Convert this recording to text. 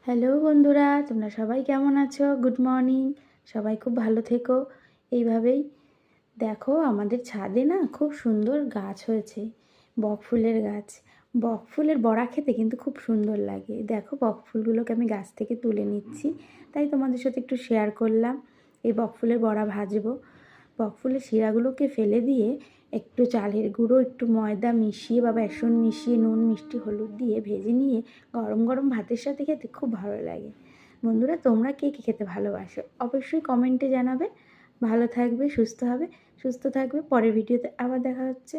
Hello বন্ধুরা, তোমরা সবাই কেমন আছো? Good morning. সবাই খুব ভালো থেকো। এইভাবেই দেখো, আমাদের ছাদে না খুব সুন্দর গাছ হয়েছে, বকফুলের গাছ। বকফুলের বড়া খেতে কিন্তু খুব সুন্দর লাগে। দেখো, বকফুলগুলোকে আমি গাছ থেকে তুলে নিচ্ছি, তাই তোমাদের সাথে একটু শেয়ার করলাম। এই বকফুলের বড়া ভাজবো। বকফুলের শিরাগুলোকে ফেলে দিয়ে একটু চালের গুঁড়ো, একটু ময়দা মিশিয়ে বা বেসন মিশিয়ে নুন মিষ্টি হলুদ দিয়ে ভেজে নিয়ে গরম গরম ভাতের সাথে খেতে খুব ভালো লাগে। বন্ধুরা, তোমরা কে কে খেতে ভালোবাসো অবশ্যই কমেন্টে জানাবে। ভালো থাকবে, সুস্থ থাকবে। পরের ভিডিওতে আবার দেখা হচ্ছে।